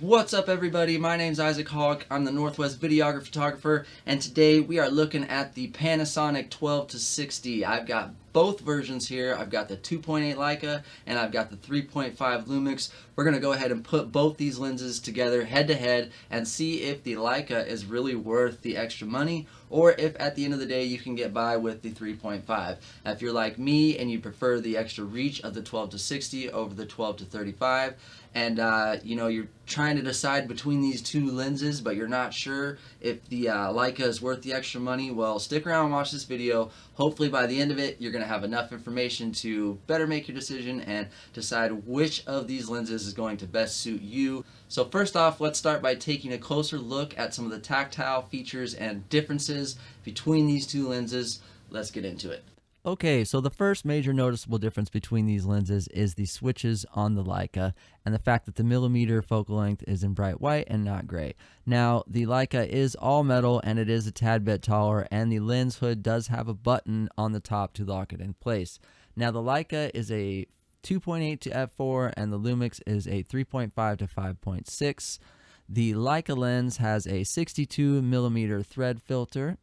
What's up, everybody? My name's Isaac Hawk. I'm the Northwest videographer photographer, and today we are looking at the Panasonic 12-60. I've got both versions here. I've got the 2.8 Leica and I've got the 3.5 Lumix. We're going to go ahead and put both these lenses together head to head and see if the Leica is really worth the extra money, or if at the end of the day you can get by with the 3.5. Now, if you're like me and you prefer the extra reach of the 12-60 over the 12-35, and you're trying to decide between these two lenses but you're not sure if the Leica is worth the extra money, well, stick around and watch this video. Hopefully by the end of it you're going to have enough information to better make your decision and decide which of these lenses is going to best suit you. So first off, let's start by taking a closer look at some of the tactile features and differences between these two lenses. Let's get into it. Okay, so the first major noticeable difference between these lenses is the switches on the Leica and the fact that the millimeter focal length is in bright white and not gray. Now, the Leica is all metal and it is a tad bit taller, and the lens hood does have a button on the top to lock it in place. Now, the Leica is a 2.8 to f4 and the Lumix is a 3.5 to 5.6. The Leica lens has a 62 millimeter thread filter,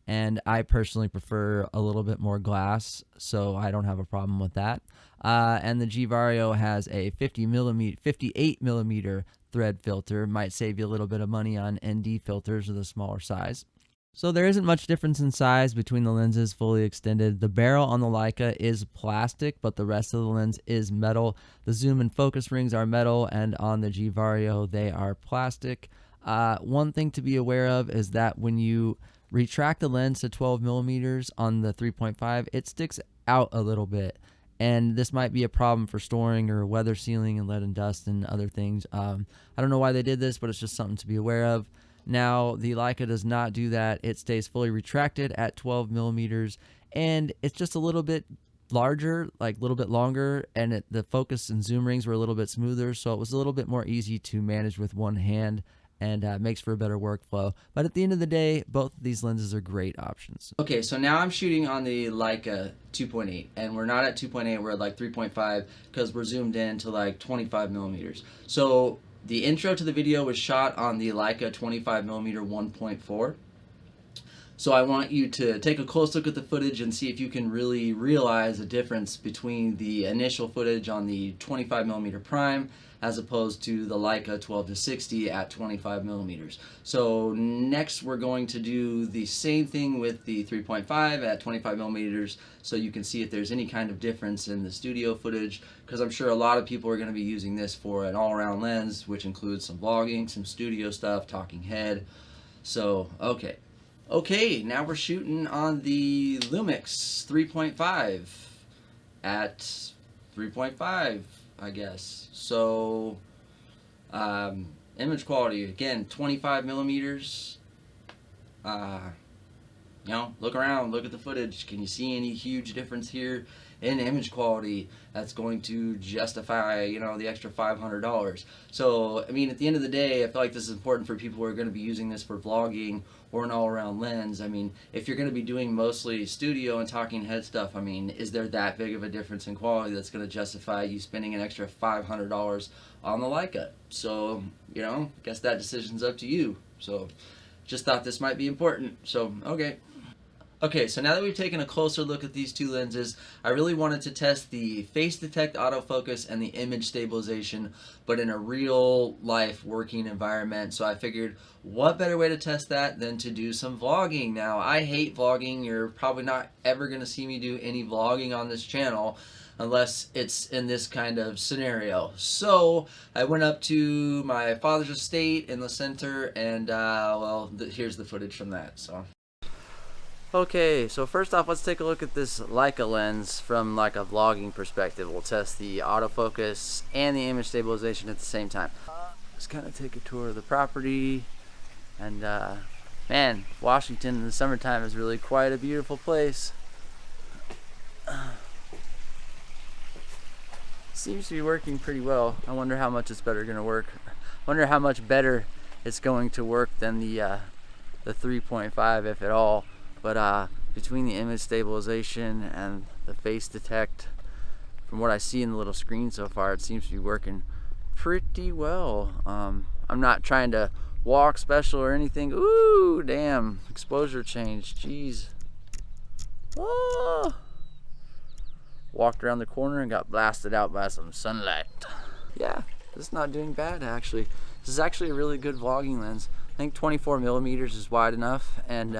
and I personally prefer a little bit more glass, so I don't have a problem with that. And the G-Vario has a 58 millimeter thread filter. Might save you a little bit of money on ND filters of the smaller size. So there isn't much difference in size between the lenses fully extended. The barrel on the Leica is plastic, but the rest of the lens is metal. The zoom and focus rings are metal, and on the G-Vario they are plastic. One thing to be aware of is that when you retract the lens to 12 millimeters on the 3.5, it sticks out a little bit, and this might be a problem for storing or weather sealing and lead and dust and other things. I don't know why they did this, but it's just something to be aware of. Now, the Leica does not do that. It stays fully retracted at 12 millimeters, and it's just a little bit larger, like a little bit longer, and the focus and zoom rings were a little bit smoother, so it was a little bit more easy to manage with one hand, and makes for a better workflow. But at the end of the day, both of these lenses are great options. Okay, so now I'm shooting on the Leica 2.8, and we're not at 2.8, we're at like 3.5 because we're zoomed in to like 25 millimeters. So the intro to the video was shot on the Leica 25 millimeter 1.4. So I want you to take a close look at the footage and see if you can really realize the difference between the initial footage on the 25 millimeter prime as opposed to the Leica 12-60 at 25 millimeters. So next we're going to do the same thing with the 3.5 at 25 millimeters so you can see if there's any kind of difference in the studio footage, because I'm sure a lot of people are going to be using this for an all-around lens, which includes some vlogging, some studio stuff, talking head. So okay, now we're shooting on the Lumix 3.5 at 3.5, I guess. So image quality, again, 25 millimeters. Look around, look at the footage. Can you see any huge difference here in image quality that's going to justify, the extra $500? So, I mean, at the end of the day, I feel like this is important for people who are going to be using this for vlogging or an all-around lens. I mean, if you're going to be doing mostly studio and talking head stuff, I mean, is there that big of a difference in quality that's going to justify you spending an extra $500 on the Leica? So, I guess that decision's up to you. So, just thought this might be important. So, Okay, so now that we've taken a closer look at these two lenses, I really wanted to test the face detect autofocus and the image stabilization, but in a real life working environment. So I figured, what better way to test that than to do some vlogging? Now, I hate vlogging. You're probably not ever going to see me do any vlogging on this channel unless it's in this kind of scenario. So I went up to my father's estate in the center, and here's the footage from that. Okay, so first off, let's take a look at this Leica lens from like a vlogging perspective. We'll test the autofocus and the image stabilization at the same time. Let's kind of take a tour of the property, and man, Washington in the summertime is really quite a beautiful place. Seems to be working pretty well. I wonder how much it's better going to work. I wonder how much better it's going to work than the 3.5, if at all. But between the image stabilization and the face detect, from what I see in the little screen so far, it seems to be working pretty well. I'm not trying to walk special or anything. Ooh, damn, exposure change, jeez. Oh. Walked around the corner and got blasted out by some sunlight. Yeah, this is not doing bad actually. This is actually a really good vlogging lens. I think 24 millimeters is wide enough, and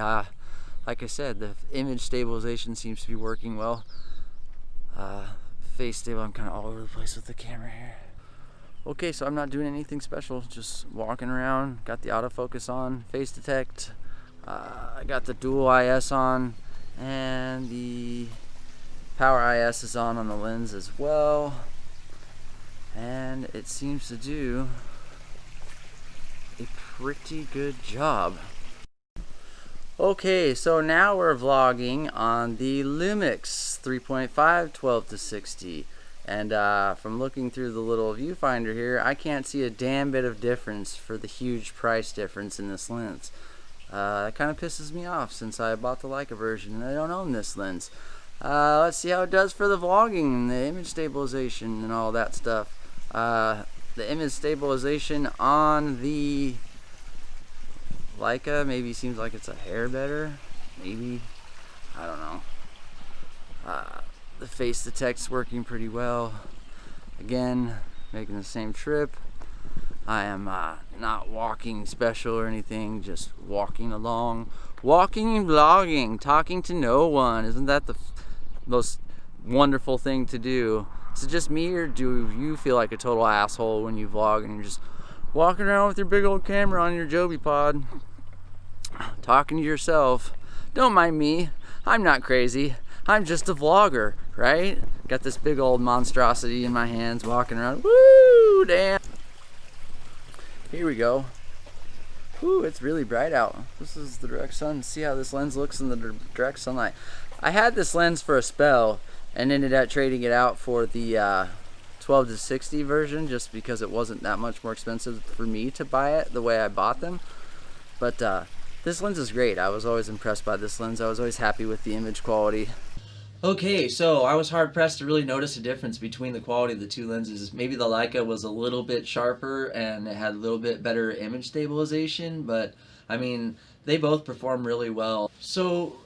like I said, the image stabilization seems to be working well. Face stable, I'm kind of all over the place with the camera here. Okay, so I'm not doing anything special, just walking around, got the autofocus on, face detect, I got the dual IS on, and the power IS is on the lens as well, and it seems to do a pretty good job. Okay, so now we're vlogging on the Lumix 3.5 12-60, and from looking through the little viewfinder here, I can't see a damn bit of difference for the huge price difference in this lens. That kind of pisses me off since I bought the Leica version and I don't own this lens. Let's see how it does for the vlogging and the image stabilization and all that stuff. The image stabilization on the Leica maybe seems like it's a hair better, maybe, I don't know. The face detect's working pretty well. Again, making the same trip. I am not walking special or anything, just walking along, walking and vlogging, talking to no one. Isn't that the most wonderful thing to do? Is it just me, or do you feel like a total asshole when you vlog and you're just walking around with your big old camera on your Joby pod, talking to yourself? Don't mind me, I'm not crazy, I'm just a vlogger, right? Got this big old monstrosity in my hands, walking around. Woo, damn. Here we go. Ooh, it's really bright out. This is the direct sun. See how this lens looks in the direct sunlight. I had this lens for a spell and ended up trading it out for the 12-60 version, just because it wasn't that much more expensive for me to buy it the way I bought them. But this lens is great. I was always impressed by this lens. I was always happy with the image quality. Okay, so I was hard pressed to really notice a difference between the quality of the two lenses. Maybe the Leica was a little bit sharper and it had a little bit better image stabilization, but I mean, they both perform really well. So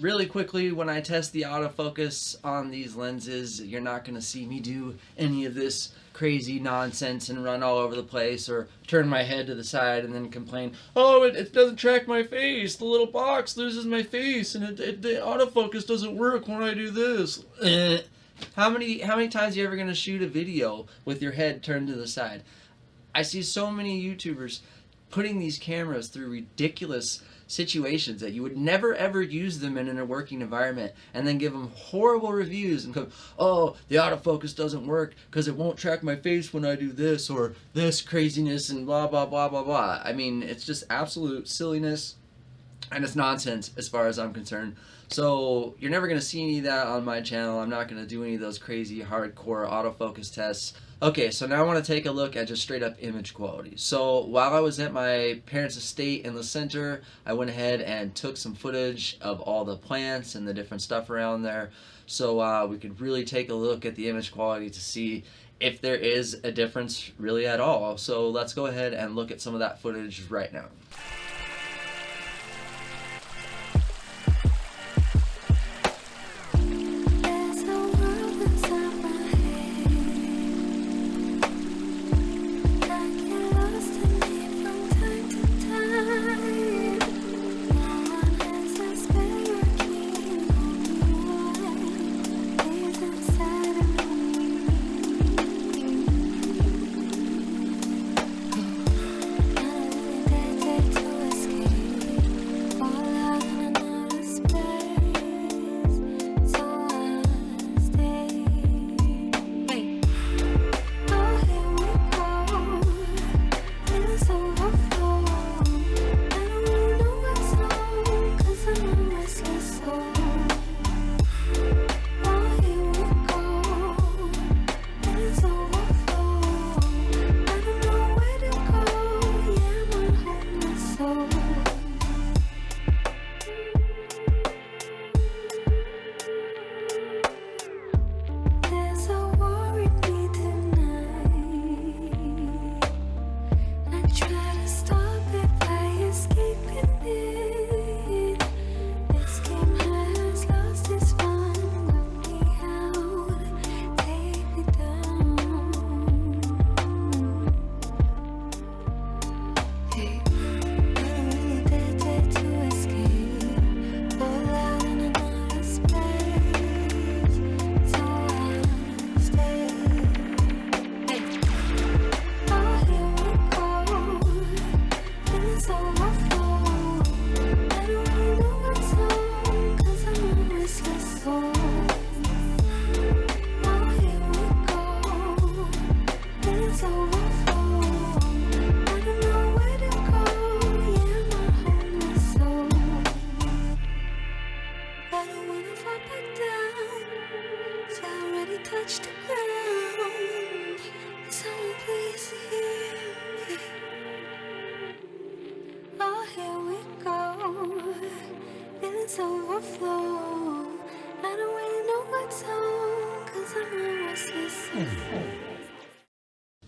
really quickly, when I test the autofocus on these lenses, you're not going to see me do any of this crazy nonsense and run all over the place or turn my head to the side and then complain, oh, it doesn't track my face, the little box loses my face, and the autofocus doesn't work when I do this. How many times are you ever going to shoot a video with your head turned to the side? I see so many YouTubers putting these cameras through ridiculous situations that you would never ever use them in a working environment, and then give them horrible reviews and go, oh, the autofocus doesn't work because it won't track my face when I do this, or this craziness, and blah blah blah blah blah. I mean, it's just absolute silliness, and it's nonsense as far as I'm concerned. So you're never going to see any of that on my channel. I'm not going to do any of those crazy hardcore autofocus tests. Okay, so now I want to take a look at just straight up image quality. So while I was at my parents' estate in the center, I went ahead and took some footage of all the plants and the different stuff around there, so we could really take a look at the image quality to see if there is a difference really at all. So let's go ahead and look at some of that footage right now. Thank you.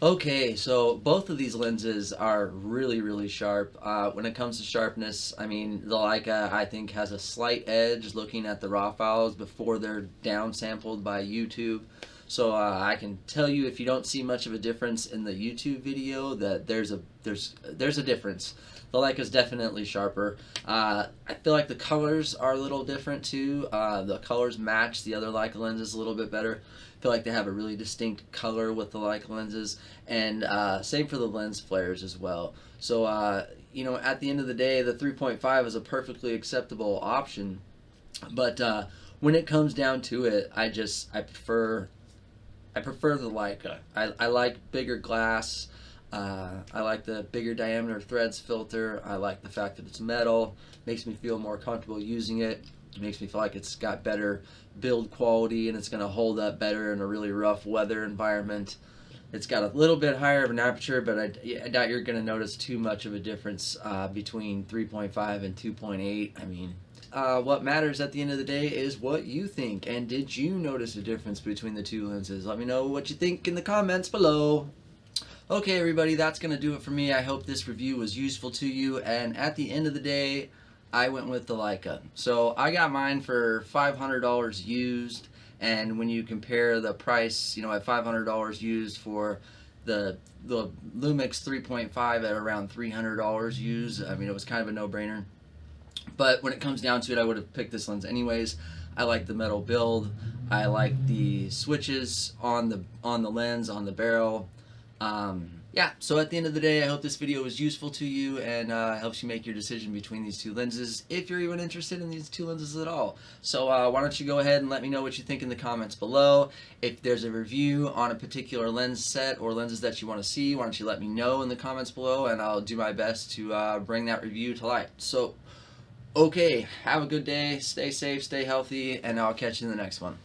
Okay, so both of these lenses are really sharp. When it comes to sharpness, I mean, the Leica I think has a slight edge looking at the raw files before they're downsampled by YouTube. So I can tell you, if you don't see much of a difference in the YouTube video, that there's a difference. The Leica's definitely sharper. I feel like the colors are a little different too. The colors match the other Leica lenses a little bit better. I feel like they have a really distinct color with the Leica lenses, and same for the lens flares as well. So you know, at the end of the day, the 3.5 is a perfectly acceptable option, but when it comes down to it, I prefer the Leica. I like bigger glass. I like the bigger diameter threads filter. I like the fact that it's metal. Makes me feel more comfortable using it. It makes me feel like it's got better build quality and it's going to hold up better in a really rough weather environment. It's got a little bit higher of an aperture, but I doubt you're going to notice too much of a difference between 3.5 and 2.8. I mean, what matters at the end of the day is what you think. And did you notice a difference between the two lenses? Let me know what you think in the comments below. Okay, everybody, that's going to do it for me. I hope this review was useful to you. And at the end of the day, I went with the Leica. So I got mine for $500 used. And when you compare the price, you know, at $500 used for the Lumix 3.5 at around $300 used, I mean, it was kind of a no-brainer. But when it comes down to it, I would have picked this lens anyways. I like the metal build. I like the switches on the lens, on the barrel. Yeah, so at the end of the day, I hope this video was useful to you and helps you make your decision between these two lenses, if you're even interested in these two lenses at all. So why don't you go ahead and let me know what you think in the comments below. If there's a review on a particular lens set or lenses that you want to see, why don't you let me know in the comments below, and I'll do my best to bring that review to light. So, okay, have a good day, stay safe, stay healthy, and I'll catch you in the next one.